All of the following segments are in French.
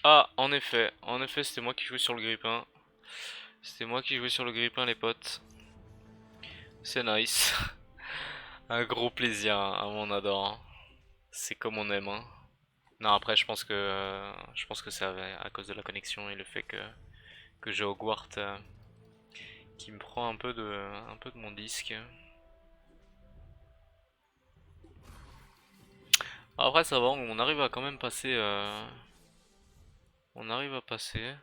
Ah, en effet, c'était moi qui jouais sur le grippin. C'était moi qui jouais sur le grippin, les potes. C'est nice. Un gros plaisir, hein, on adore, hein. C'est comme on aime, hein. Non, après, je pense que c'est à cause de la connexion et le fait que j'ai Hogwarts qui me prend un peu de mon disque. Après, ça va, on arrive à quand même passer. On arrive à passer.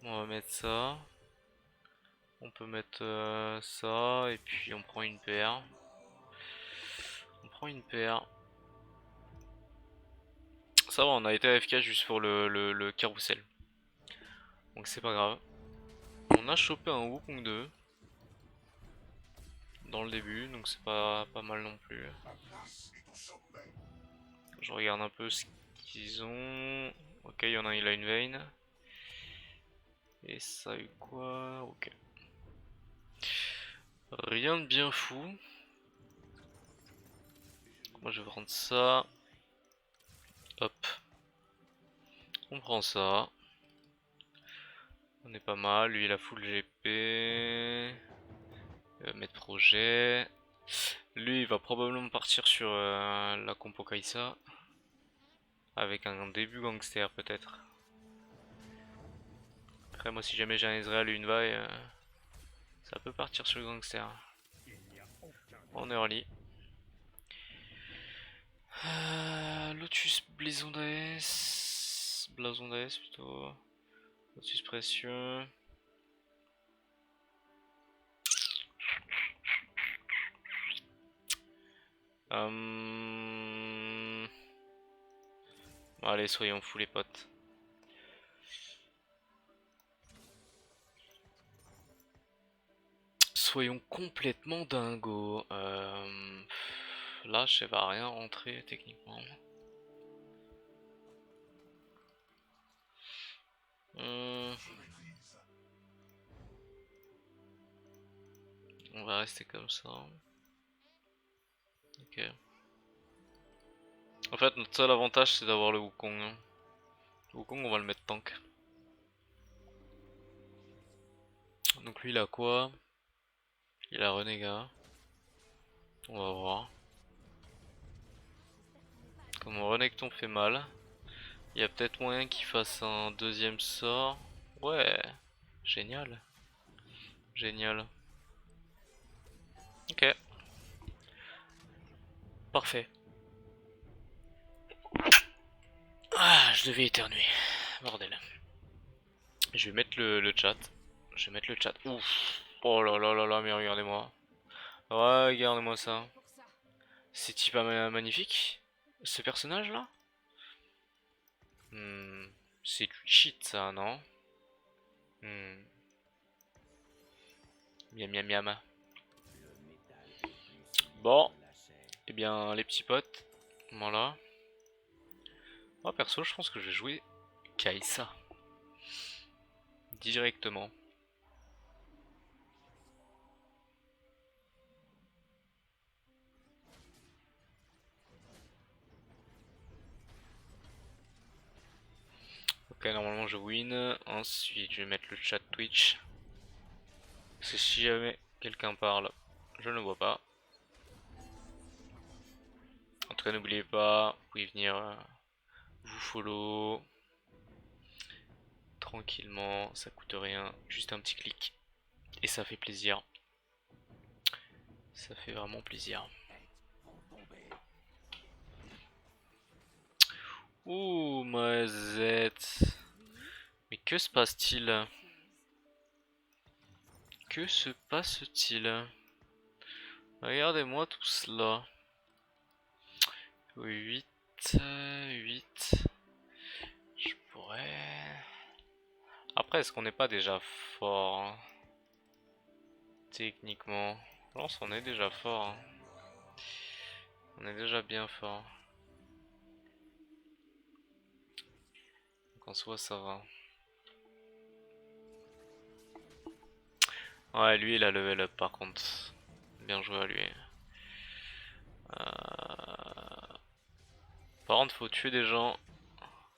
On va mettre ça. On peut mettre ça et puis on prend une paire. On prend une paire. Ça va, on a été AFK juste pour le carrousel. Donc c'est pas grave. On a chopé un Wukong 2 dans le début, donc c'est pas mal non plus. Je regarde un peu ce qu'ils ont. Ok, il y en a un, il a une veine. Et ça a eu quoi? Ok. Rien de bien fou. Moi je vais prendre ça. Hop. On prend ça. On est pas mal. Lui il a full GP. Mettre projet. Lui il va probablement partir sur la compo Kaisa. Avec un début gangster peut-être. Après moi si jamais j'ai un Ezreal ou une Vi, ça peut partir sur le gangster. En early. Lotus Blason d'AS. Blason d'AS plutôt. Lotus Précieux. Bon, allez, soyons fous les potes. Soyons complètement dingos. Là, je vais rien rentrer techniquement. On va rester comme ça. Ok. En fait, notre seul avantage, c'est d'avoir le Wukong, hein. Le Wukong, on va le mettre tank. Donc lui, il a quoi? Il a Renégat. On va voir. Comme Renekton fait mal, il y a peut-être moyen qu'il fasse un deuxième sort. Ouais, génial. Génial. Ok, parfait. Ah, je devais éternuer. Bordel. Je vais mettre le chat. Je vais mettre le chat. Ouf. Oh là là là là, mais regardez-moi. Regardez-moi ça. C'est type magnifique, ce personnage là. C'est du cheat ça, non? Miam miam miam. Bon, eh bien les petits potes, voilà. Moi perso, je pense que je vais jouer Kaisa directement. Ok, normalement je win. Ensuite, je vais mettre le chat Twitch. Parce que si jamais quelqu'un parle, je ne le vois pas. En tout cas, n'oubliez pas, vous pouvez venir vous follow tranquillement, ça coûte rien, juste un petit clic. Et ça fait plaisir. Ça fait vraiment plaisir. Ouh, Mazette. Mais que se passe-t-il? Que se passe-t-il? Regardez-moi tout cela. 8, 8. Je pourrais... Après, est-ce qu'on n'est pas déjà fort, hein, techniquement? Lance, on est déjà fort, hein. On est déjà bien fort. Donc en soi, ça va. Ouais, lui, il a level up par contre. Bien joué à lui. Par contre, faut tuer des gens.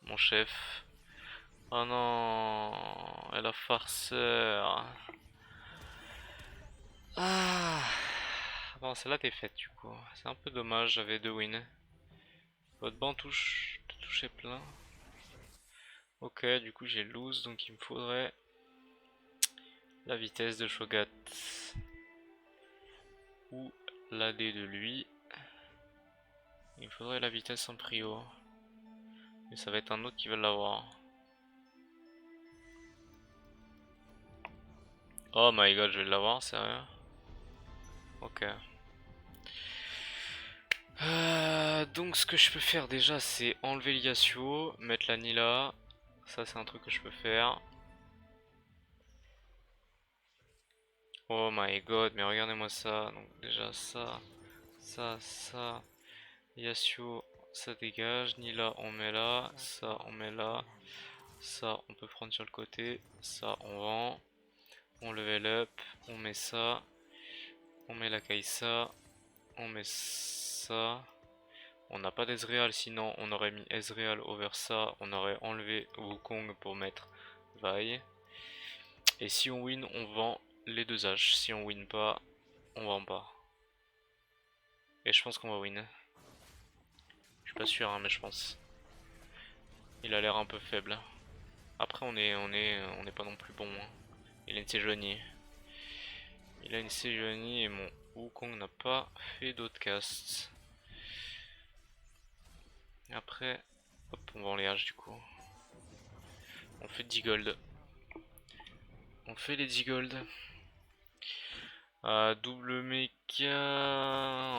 mon chef. Oh non, et la farceur. Ah, bon, celle-là t'es faite du coup. C'est un peu dommage, j'avais 2 wins. Votre banc touchait plein. Ok, du coup j'ai lose, donc il me faudrait la vitesse de Shogat. Ou la D de lui. Il me faudrait la vitesse en prio. Mais ça va être un autre qui va l'avoir. Oh my god, je vais l'avoir, sérieux? Ok. Donc ce que je peux faire déjà, c'est enlever le Yasuo, mettre la Nila. Ça c'est un truc que je peux faire. Oh my god, mais regardez-moi ça. Donc déjà ça. Yasuo, ça dégage. Nila, on met là. Ça, on met là. Ça, on peut prendre sur le côté. Ça, on vend. On level up. On met ça. On met la Kai'Sa. On met ça. On n'a pas d'Ezreal, sinon on aurait mis Ezreal over ça. On aurait enlevé Wukong pour mettre Vi. Et si on win, on vend les 2 H. Si on win pas, on vend pas. Et je pense qu'on va win. Je suis pas sûr, hein, mais je pense. Il a l'air un peu faible. Après, on est pas non plus bon. Hein. Il a une Sejuani. Il a une Sejuani et mon Wukong n'a pas fait d'autres casts. Après, hop, on vend les H du coup. On fait 10 gold. On fait les 10 gold. Double mecha.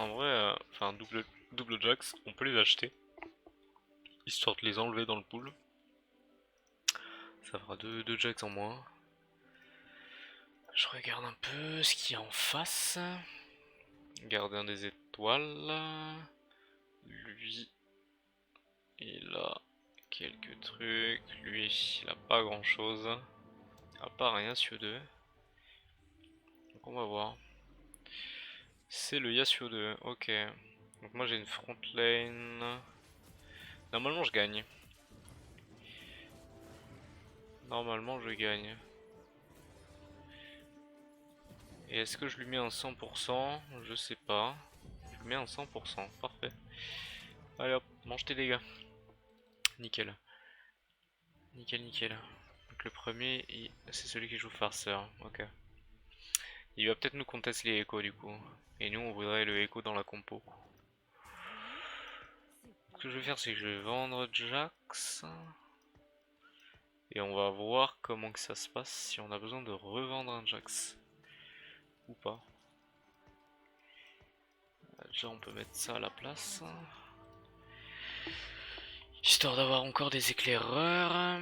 En vrai, enfin, double Jax, on peut les acheter. Histoire de les enlever dans le pool. Ça fera 2 Jax en moins. Je regarde un peu ce qu'il y a en face. Gardien des étoiles. Lui, il a quelques trucs. Lui, il a pas grand chose. À part un Yasuo 2. Donc on va voir. C'est le Yasuo 2, ok. Donc moi j'ai une front lane. Normalement je gagne. Normalement je gagne. Et est-ce que je lui mets un 100%? Je sais pas. Je lui mets un 100%, parfait. Allez hop, mange tes dégâts. Nickel. Nickel. Donc le premier, c'est celui qui joue farceur, ok. Il va peut-être nous contester les échos du coup. Et nous on voudrait le écho dans la compo. Ce que je vais faire c'est que je vais vendre Jax. Et on va voir comment que ça se passe si on a besoin de revendre un Jax. Ou pas. Déjà on peut mettre ça à la place. Histoire d'avoir encore des éclaireurs.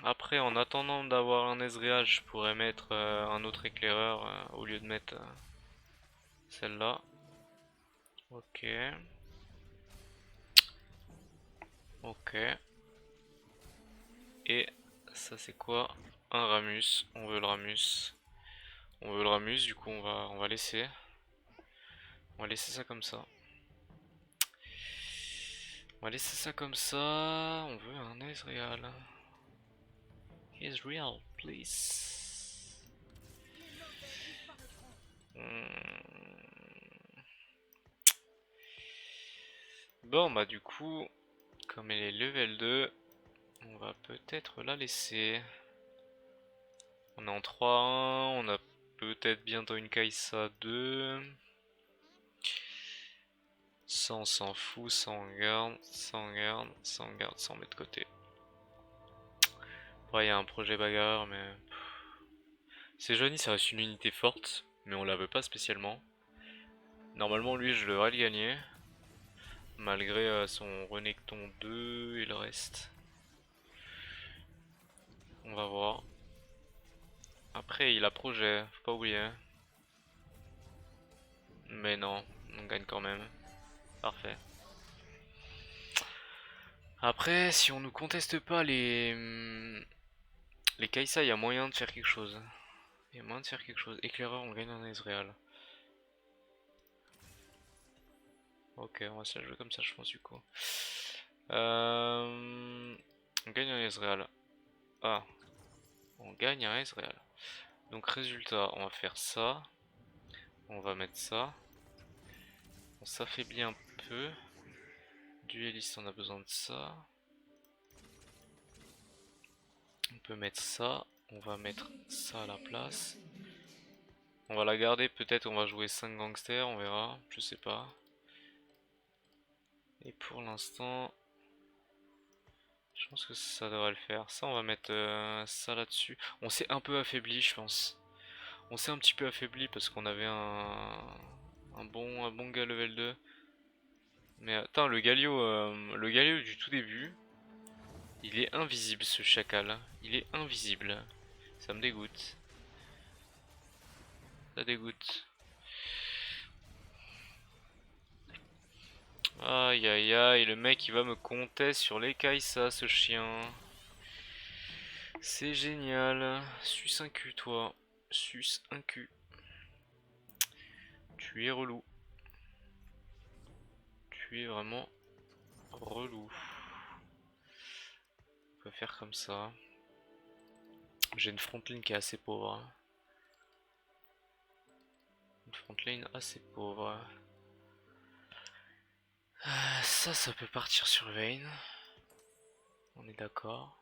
Après en attendant d'avoir un Ezreal je pourrais mettre un autre éclaireur au lieu de mettre celle-là. Ok. Ok. Et ça c'est quoi? Un Ramus. On veut le Ramus. On veut le Ramus, du coup on va laisser. On va laisser ça comme ça. On va laisser ça comme ça. On veut un Ezreal. Ezreal, please. Bon bah du coup, comme elle est level 2, on va peut-être la laisser. On est en 3-1, on a peut-être bientôt une Kai'Sa 2. Ça on s'en fout, ça on garde, ça on garde, ça on garde, ça on met de côté. Ouais, il y a un projet bagarre, mais... C'est Johnny, ça reste une unité forte, mais on la veut pas spécialement. Normalement lui je devrais le gagner. Malgré son Renekton 2 et le reste. On va voir. Après il a projet, faut pas oublier. Mais non, on gagne quand même. Parfait. Après, si on nous conteste pas les Kai'Sa, il y a moyen de faire quelque chose. Il y a moyen de faire quelque chose. Éclaireur, on gagne un Ezreal. Ok, on va se la jouer comme ça, je pense, du coup. On gagne un Ezreal. Ah, on gagne un Ezreal. Donc résultat, on va faire ça. On va mettre ça. On s'affaiblit un peu. Dueliste, on a besoin de ça. On peut mettre ça. On va mettre ça à la place. On va la garder, peut-être on va jouer 5 gangsters, on verra, je sais pas. Et pour l'instant, je pense que ça devrait le faire. Ça, on va mettre ça là-dessus. On s'est un peu affaibli, je pense. On s'est un petit peu affaibli parce qu'on avait un bon gars level 2. Mais attends, le Galio du tout début, il est invisible ce chacal. Il est invisible. Ça me dégoûte. Ça dégoûte. Aïe aïe aïe, le mec il va me compter sur les Kai'Sa, ce chien. C'est génial. Suce un cul, toi. Suce un cul. Tu es relou. Tu es vraiment relou. On peut faire comme ça. J'ai une frontline qui est assez pauvre. Une frontline assez pauvre. Ça peut partir sur Vayne. On est d'accord.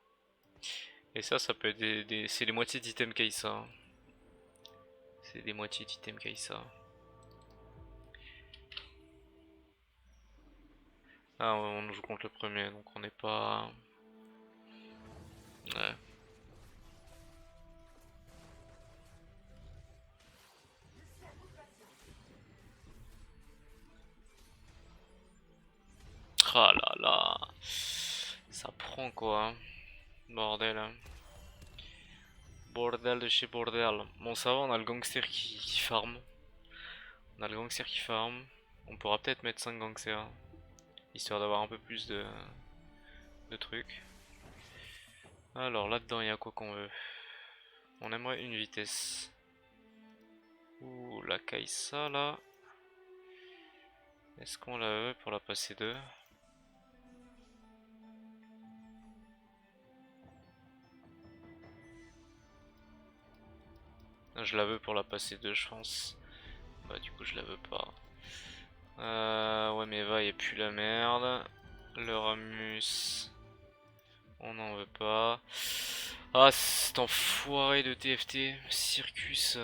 Et ça peut être c'est les moitiés d'items Kai'Sa. C'est des moitiés d'items Kai'Sa. Ah, on joue contre le premier, donc on n'est pas... Ouais. Ah là là. Ça prend quoi. Bordel. Bordel de chez bordel. Bon, ça va, on a le gangster qui farm. On a le gangster qui farm. On pourra peut-être mettre 5 gangsters. Histoire d'avoir un peu plus de trucs. Alors là-dedans, il y a quoi qu'on veut. On aimerait une vitesse. Ouh, la Kai'Sa là. Est-ce qu'on la veut pour la passer 2? Je la veux pour la passer 2, je pense. Bah du coup je la veux pas. Ouais mais va, y'a plus la merde. Le Ramus, on n'en veut pas. Ah, cet enfoiré de TFT, Circus.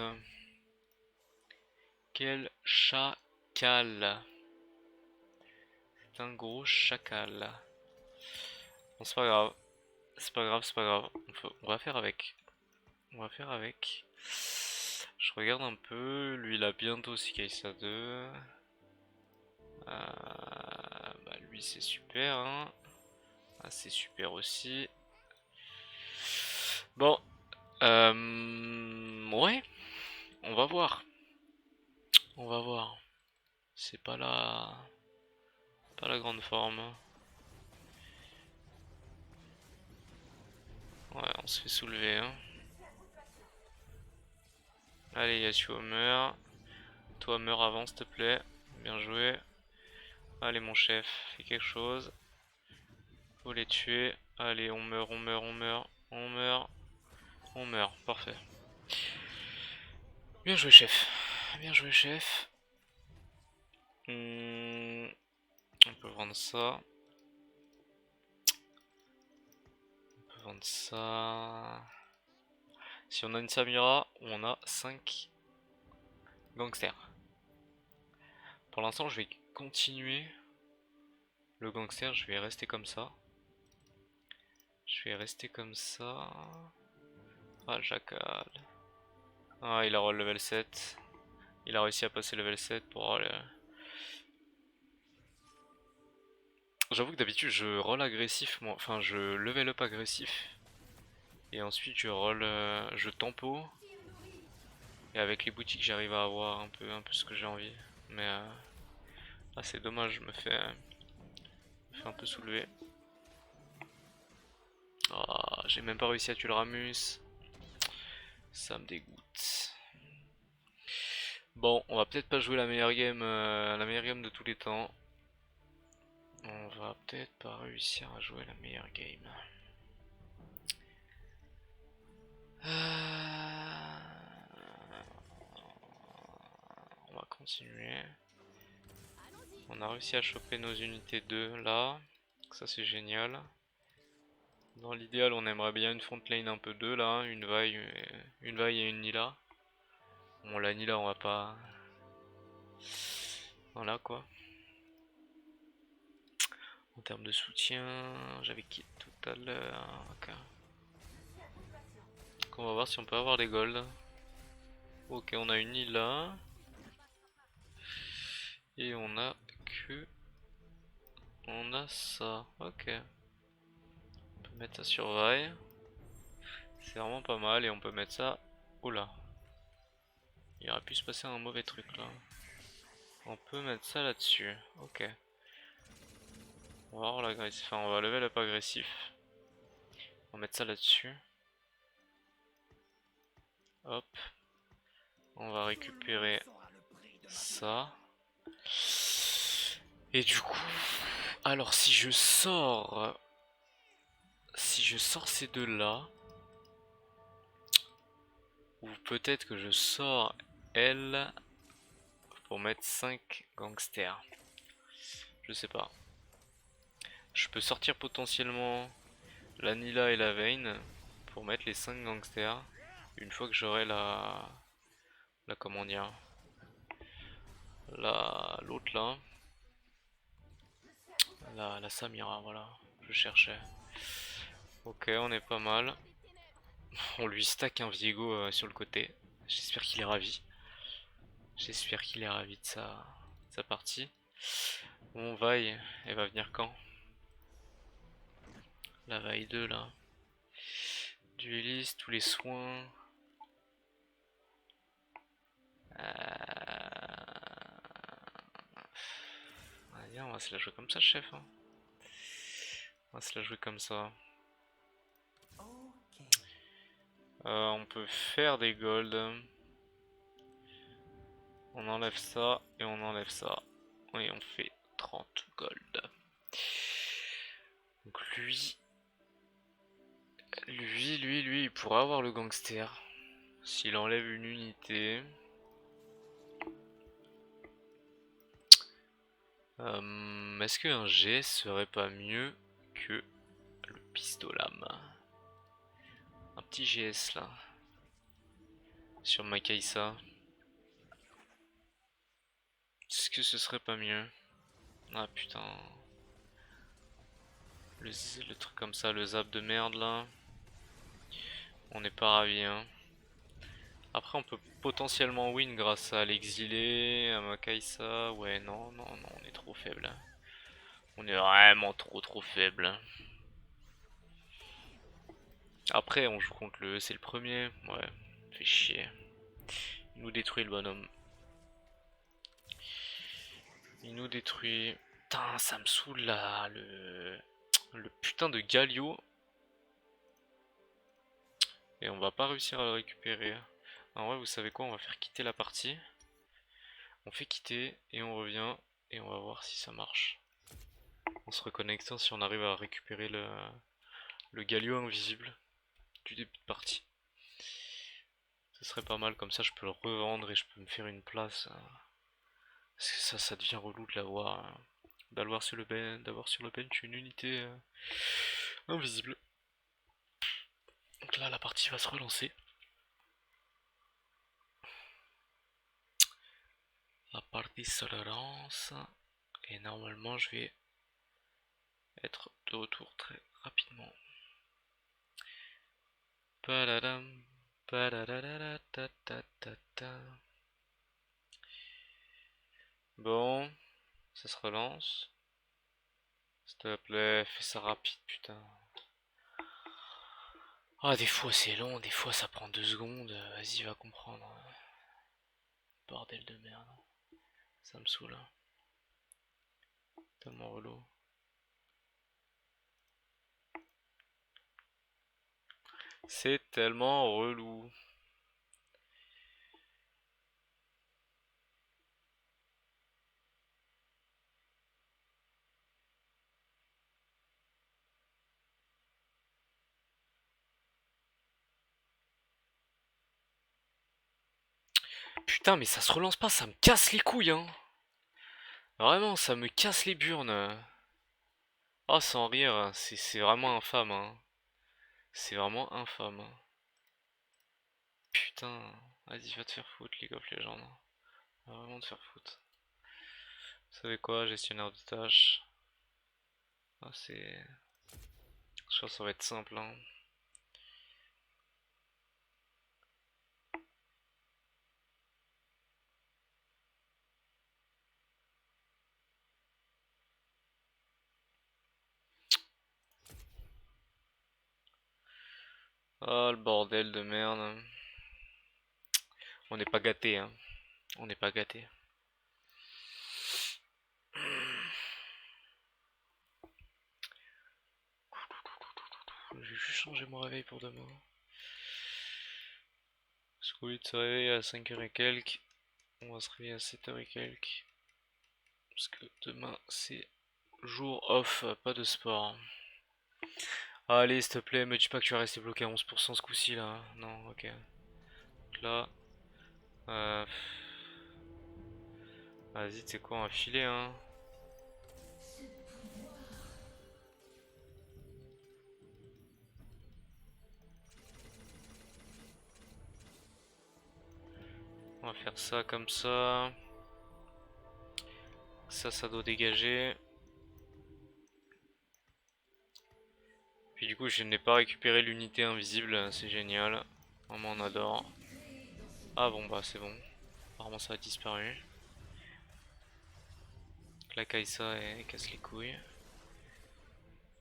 Quel chacal. C'est un gros chacal. Bon, c'est pas grave. C'est pas grave, c'est pas grave. On va faire avec. On va faire avec. Je regarde un peu. Lui, il a bientôt aussi Kai'Sa 2. Bah, lui, c'est super. Hein. Ah, c'est super aussi. Bon. Ouais. On va voir. On va voir. C'est pas la grande forme. Ouais, on se fait soulever. Hein. Allez, Yasuo meurt. Toi, meurs avant, s'il te plaît. Bien joué. Allez, mon chef, fais quelque chose. Faut les tuer. Allez, on meurt, on meurt, on meurt. On meurt. On meurt. Parfait. Bien joué, chef. Bien joué, chef. On peut vendre ça. On peut vendre ça. Si on a une Samira, on a 5 gangsters. Pour l'instant, je vais continuer le gangster. Je vais rester comme ça. Je vais rester comme ça. Ah, le jackal. Ah, il a roll level 7. Il a réussi à passer level 7 pour aller... J'avoue que d'habitude je roll agressif, moi. Enfin, je level up agressif. Et ensuite je roll... je tempo. Et avec les boutiques j'arrive à avoir un peu ce que j'ai envie. Mais là c'est dommage, je me fais un peu soulever. Ah, j'ai même pas réussi à tuer le Ramus. Ça me dégoûte. Bon, on va peut-être pas jouer la meilleure game de tous les temps. On va peut-être pas réussir à jouer la meilleure game. On va continuer. On a réussi à choper nos unités 2 là. Ça c'est génial. Dans l'idéal on aimerait bien une front lane un peu 2 là. Une vaille et une Nila. Bon la Nila on va pas... Voilà quoi. En termes de soutien, j'avais qui tout à l'heure. Okay. Donc on va voir si on peut avoir des golds. Ok, on a une Nila. Et on a que... On a ça. Ok. On peut mettre ça sur vaille. C'est vraiment pas mal et on peut mettre ça... Oula. Il aurait pu se passer un mauvais truc là. On peut mettre ça là-dessus. Ok. On va voir l'agressif. Enfin, on va level up agressif. On va mettre ça là-dessus. Hop. On va récupérer ça. Et du coup... Alors si je sors... Si je sors ces deux là... Ou peut-être que je sors elle... Pour mettre 5 gangsters. Je sais pas. Je peux sortir potentiellement la Nila et la Vayne pour mettre les 5 gangsters une fois que j'aurai la comment dire, l'autre là, la Samira, voilà, je cherchais. Ok, on est pas mal. On lui stack un Viego sur le côté. J'espère qu'il est ravi. J'espère qu'il est ravi de sa partie. Bon, vaille, elle va venir quand? La vaille 2 là. Dueliste, tous les soins. Allez, on va se la jouer comme ça, chef. Hein. On va se la jouer comme ça. On peut faire des golds. On enlève ça et on enlève ça. Et on fait 30 gold. Donc lui, il pourra avoir le gangster. S'il enlève une unité. Est-ce qu'un G serait pas mieux que le pistolam? Un petit GS là. Sur Makaïsa. Est-ce que ce serait pas mieux? Ah putain. Le truc comme ça, le zap de merde là. On n'est pas ravis hein. Après on peut potentiellement win grâce à l'exilé, à Makaïsa. Ouais non, on est trop faible. On est vraiment trop faible. Après on joue contre c'est le premier. Ouais, fait chier. Il nous détruit le bonhomme. Il nous détruit. Putain, ça me saoule là, le putain de Galio. Et on va pas réussir à le récupérer. En vrai, vous savez quoi, on va faire quitter la partie. On fait quitter et on revient et on va voir si ça marche. En se reconnectant, si on arrive à récupérer le Galio invisible du début de partie. Ce serait pas mal, comme ça je peux le revendre et je peux me faire une place. Parce que ça devient relou de l'avoir. D'avoir sur le bench une unité invisible. Donc là la partie va se relancer. La partie se relance. Et normalement je vais être de retour très rapidement. Padadam, padadadadatatatata. Bon, ça se relance. S'il te plaît, fais ça rapide, putain. Ah, des fois c'est long, des fois ça prend 2 secondes. Vas-y, va comprendre. Bordel de merde. Ça me saoule. Tellement relou. C'est tellement relou. Putain, mais ça se relance pas, ça me casse les couilles, hein. Vraiment, ça me casse les burnes. Oh, sans rire, hein, c'est vraiment infâme, hein. C'est vraiment infâme. Putain, vas-y, va te faire foutre, League of Legends. Va vraiment te faire foutre. Vous savez quoi, gestionnaire de tâches. Ah, c'est... Je pense que ça va être simple, hein. Oh, le bordel de merde. On n'est pas gâté, hein. On n'est pas gâté. Je vais juste changer mon réveil pour demain. Parce qu'au lieu de se réveiller à 5h et quelques, on va se réveiller à 7h et quelques. Parce que demain c'est jour off, pas de sport. Allez, s'il te plaît, me dis pas que tu vas rester bloqué à 11% ce coup-ci là. Non, ok. Donc là, euh, vas-y, tu sais quoi, on va filer, hein. On va faire ça comme ça. Ça doit dégager. Puis du coup, je n'ai pas récupéré l'unité invisible, c'est génial. Vraiment, on adore. Ah bon, bah c'est bon. Apparemment, ça a disparu. La Kai'Sa, elle casse les couilles.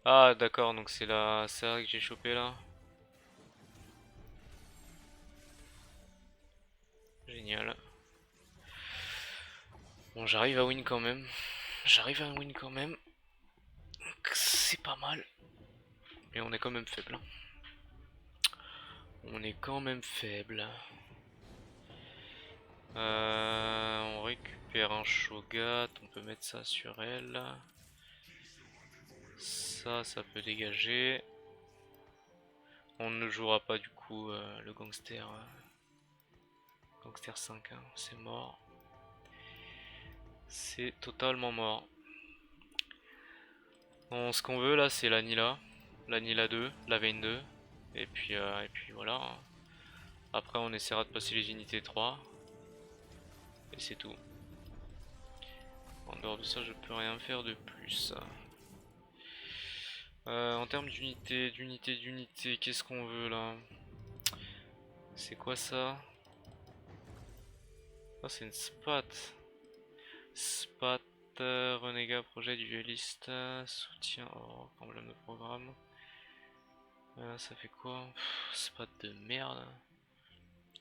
Ah d'accord, donc c'est la ça que j'ai chopé là. Génial. Bon, j'arrive à win quand même. J'arrive à win quand même. C'est pas mal. Mais on est quand même faible, hein. On est quand même faible. On récupère un Shogat. On peut mettre ça sur elle. Ça peut dégager. On ne jouera pas du coup le gangster. Gangster 5, hein. C'est mort. C'est totalement mort. Bon, ce qu'on veut là, c'est la Nila 2, la Vayne 2, et puis voilà. Après, on essaiera de passer les unités 3, et c'est tout. En dehors de ça, je peux rien faire de plus. En termes d'unité, qu'est-ce qu'on veut là? C'est quoi ça? Ah, c'est une spat. Spat, renégat, projet du dueliste, soutien, oh, emblème de programme. Ça fait quoi? Spat de merde.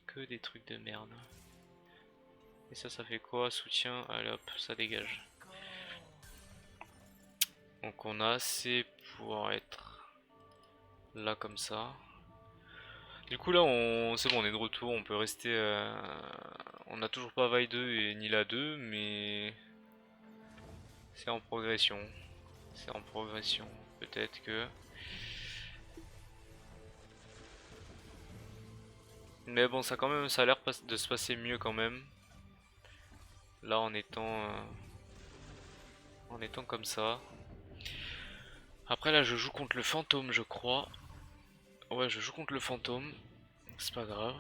Que des trucs de merde. Et ça fait quoi? Soutien, allez hop, ça dégage. Donc on a assez pour être là comme ça. Du coup là c'est bon, on est de retour, on peut rester... On n'a toujours pas Vaille 2 et Nila 2, mais c'est en progression. C'est en progression. Peut-être que... Mais bon, ça quand même, ça a l'air de se passer mieux quand même. Là en étant comme ça. Après là je joue contre le fantôme je crois. Ouais, je joue contre le fantôme. C'est pas grave.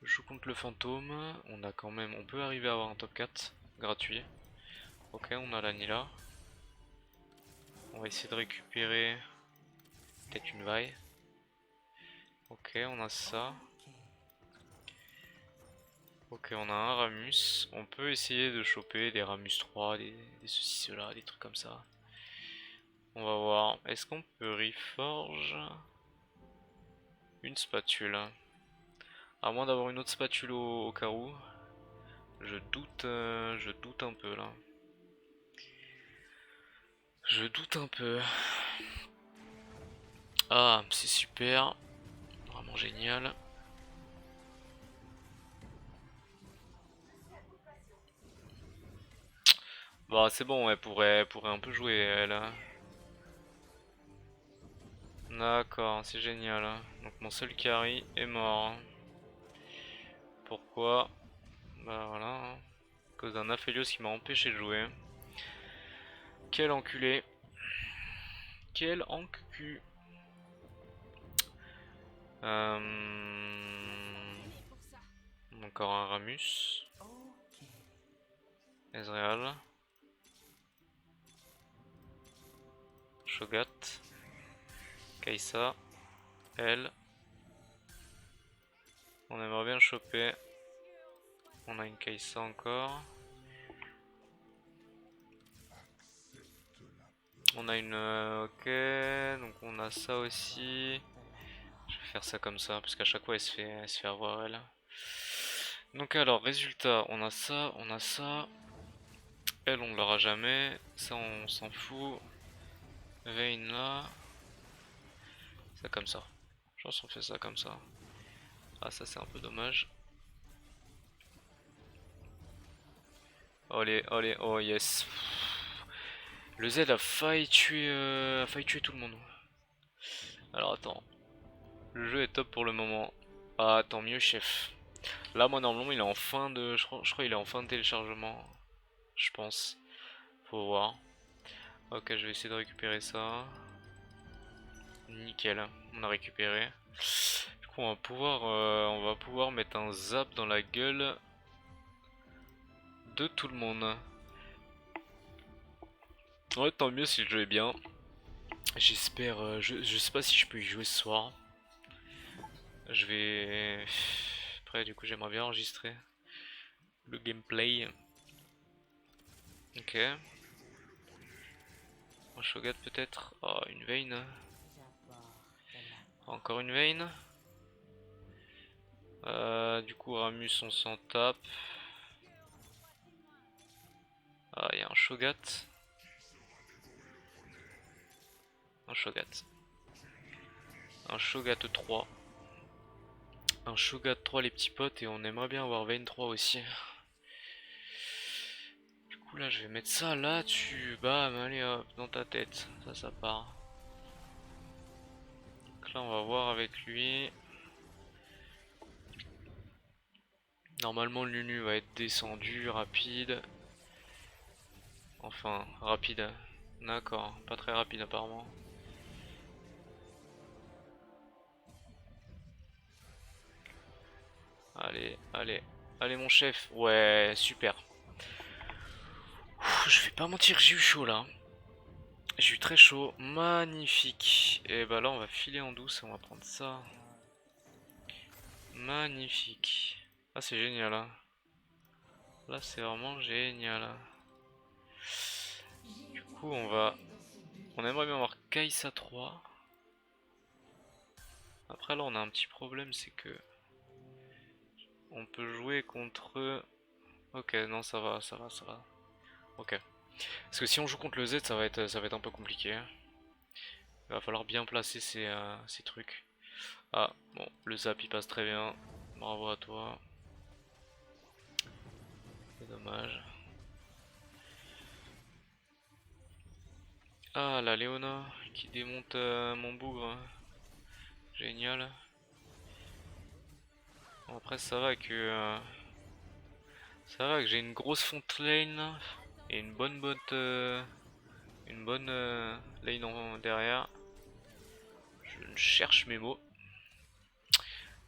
Je joue contre le fantôme. On a quand même. On peut arriver à avoir un top 4 gratuit. Ok, on a la Nila. On va essayer de récupérer peut-être une vaille. Ok, on a ça. Ok, on a un Ramus. On peut essayer de choper des Ramus 3, des ceci, cela, des trucs comme ça. On va voir. Est-ce qu'on peut reforge une spatule? À moins d'avoir une autre spatule au cas où. Je doute un peu là. Je doute un peu. Ah, c'est super. Vraiment génial. Bah c'est bon, elle pourrait un peu jouer elle, hein. D'accord, c'est génial. Donc mon seul carry est mort. pourquoi. Bah voilà, hein. À cause d'un Aphelios qui m'a empêché de jouer. Quel enculé. Quel encu. Encore un Ramus. Ezreal. Shogat. Kai'Sa. Elle. On aimerait bien le choper. On a une Kai'Sa encore. On a une... ok, donc on a ça aussi. Je vais faire ça comme ça, parce qu'à chaque fois elle se fait avoir elle. Donc alors, résultat, on a ça, on a ça. Elle, on l'aura jamais. Ça, on s'en fout. Vayne là. Ça comme ça. Je pense qu'on fait ça comme ça. Ah, ça c'est un peu dommage. Allez, allez, oh yes. Le Z a failli tuer tout le monde. Alors attends. Le jeu est top pour le moment. Ah, tant mieux, chef. Là, moi, normalement, il est en fin de... je crois qu'il est en fin de téléchargement. Je pense. Faut voir. Ok, je vais essayer de récupérer ça. Nickel, on a récupéré. Du coup, on va pouvoir mettre un zap dans la gueule de tout le monde. Ouais, tant mieux si le jeu est bien. J'espère, je sais pas si je peux y jouer ce soir. Je vais... Après, du coup, j'aimerais bien enregistrer le gameplay. Ok. Un Shogat peut-être. Oh, une Vayne. Encore une Vayne. Du coup, Ramus, on s'en tape. Ah, il y a un Shogat. Un Shogat. Un Shogat 3. Un Shogat 3 les petits potes et on aimerait bien avoir Vayne 3 aussi. Du coup là je vais mettre ça là, bam, allez hop, dans ta tête, ça part. Donc là on va voir avec lui. Normalement le Nunu va être descendu, rapide. Enfin, rapide. D'accord, pas très rapide apparemment. Allez, allez, allez mon chef. Ouais, super. Ouh, je vais pas mentir, j'ai eu chaud là. J'ai eu très chaud, magnifique. Et bah là on va filer en douce et on va prendre ça. Magnifique. Ah c'est génial hein. Là c'est vraiment génial. Du coup on aimerait bien avoir Kai'Sa 3. Après là on a un petit problème, c'est que on peut jouer contre... Ok non ça va, ça va, ça va. Ok. Parce que si on joue contre le Z ça va être un peu compliqué. Il va falloir bien placer ces trucs. Ah bon, le zap il passe très bien. Bravo à toi. C'est dommage. Ah la Léona qui démonte mon bougre. Génial. Bon, après ça va que j'ai une grosse fontaine et une bonne lane derrière. Je cherche mes mots.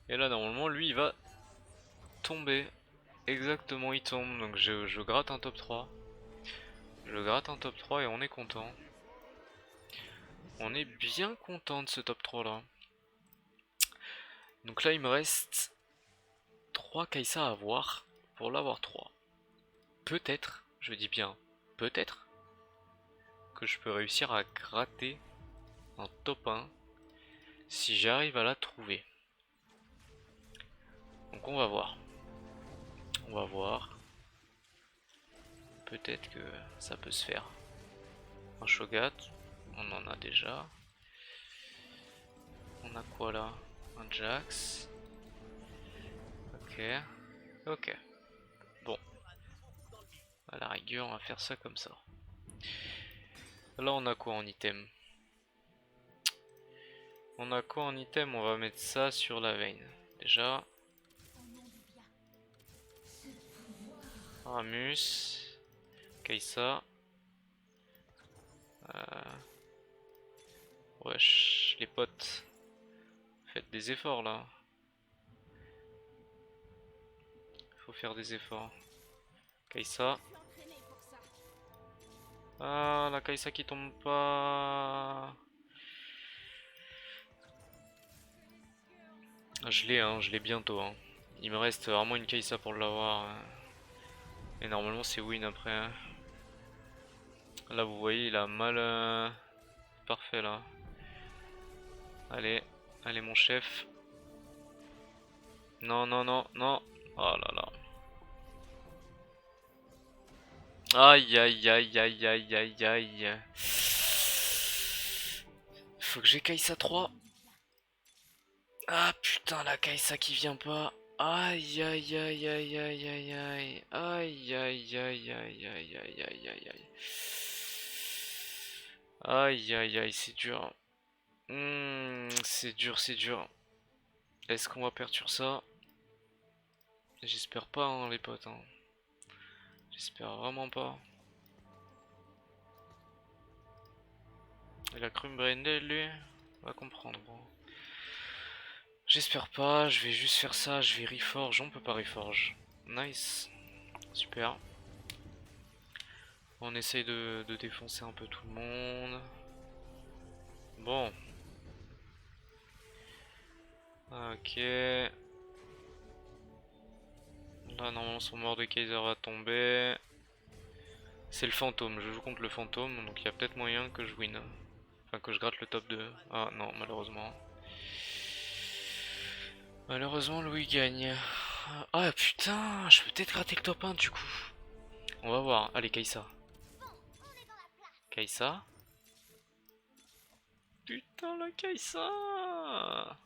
Et là normalement lui il va tomber. Exactement il tombe. Donc je gratte un top 3. Je gratte un top 3 et on est content. On est bien content de ce top 3 là. Donc là il me reste 3 Kai'Sa à avoir pour l'avoir 3. Peut-être, je dis bien peut-être, que je peux réussir à gratter un top 1 si j'arrive à la trouver. Donc on va voir. On va voir. Peut-être que ça peut se faire. Un Shogat, on en a déjà. On a quoi là? Un Jax. Ok. Ok. Bon. À la rigueur, on va faire ça comme ça. Là, on a quoi en item? On a quoi en item? On va mettre ça sur la veine. Déjà. Ramus. Kai'Sa. Wesh, les potes. Faites des efforts là. Faut faire des efforts. Kai'Sa. Ah, la Kai'Sa qui tombe pas. Je l'ai bientôt. Hein. Il me reste vraiment une Kai'Sa pour l'avoir. Et normalement c'est win après. Hein. Là vous voyez il a mal... Parfait là. Allez, allez mon chef. Non, non, non, non. Oh là là. Aïe aïe aïe aïe aïe aïe aïe. Faut que j'ai Kai'Sa 3. Ah putain la Kai'Sa qui vient pas. Aïe aïe aïe aïe aïe aïe aïe. Aïe aïe aïe aïe aïe aïe aïe aïe aïe. Aïe aïe aïe c'est dur. C'est dur, c'est dur. Est-ce qu'on va perdre sur ça? J'espère pas hein, les potes. Hein. J'espère vraiment pas. Il a cru me brainer lui. On va comprendre. Bon. J'espère pas, je vais juste faire ça, je vais reforge, on peut pas reforge. Nice. Super. On essaye de défoncer un peu tout le monde. Bon. Ok. Là normalement son Mordekaiser va tomber. C'est le fantôme, je joue contre le fantôme, donc il y a peut-être moyen que je win. Enfin que je gratte le top 2. Ah non, malheureusement. Malheureusement Louis gagne. Ah putain, je peux peut-être gratter le top 1 du coup. On va voir. Allez Kai'Sa. Kai'Sa. Putain la Kai'Sa.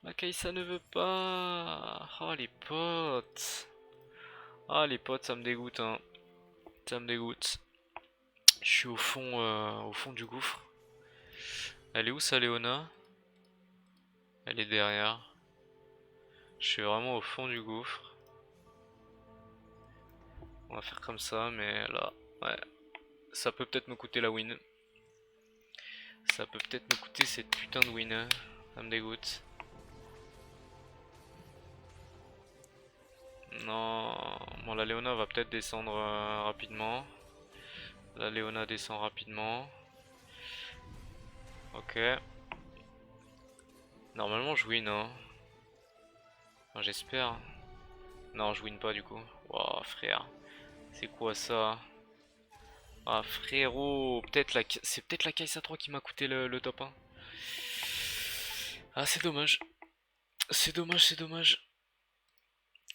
La Kai'Sa ne veut pas. Oh les potes. Ah les potes ça me dégoûte hein. Ça me dégoûte. Je suis au fond du gouffre. Elle est où sa Léona? Elle est derrière. Je suis vraiment au fond du gouffre. On va faire comme ça, mais là, ouais. Ça peut peut-être me coûter la win. Ça peut peut-être me coûter cette putain de win. Hein. Ça me dégoûte. Non. Bon, la Léona va peut-être descendre rapidement. La Léona descend rapidement. Ok. Normalement, je win, hein. Enfin, j'espère. Non, je win pas du coup. Wow, frère. C'est quoi ça? Ah, frérot. C'est peut-être la Kai'Sa 3 qui m'a coûté le top 1. Ah, c'est dommage. C'est dommage, c'est dommage.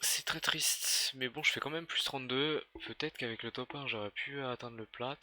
C'est très triste. Mais bon, je fais quand même plus 32. Peut-être qu'avec le top 1, j'aurais pu atteindre le plat.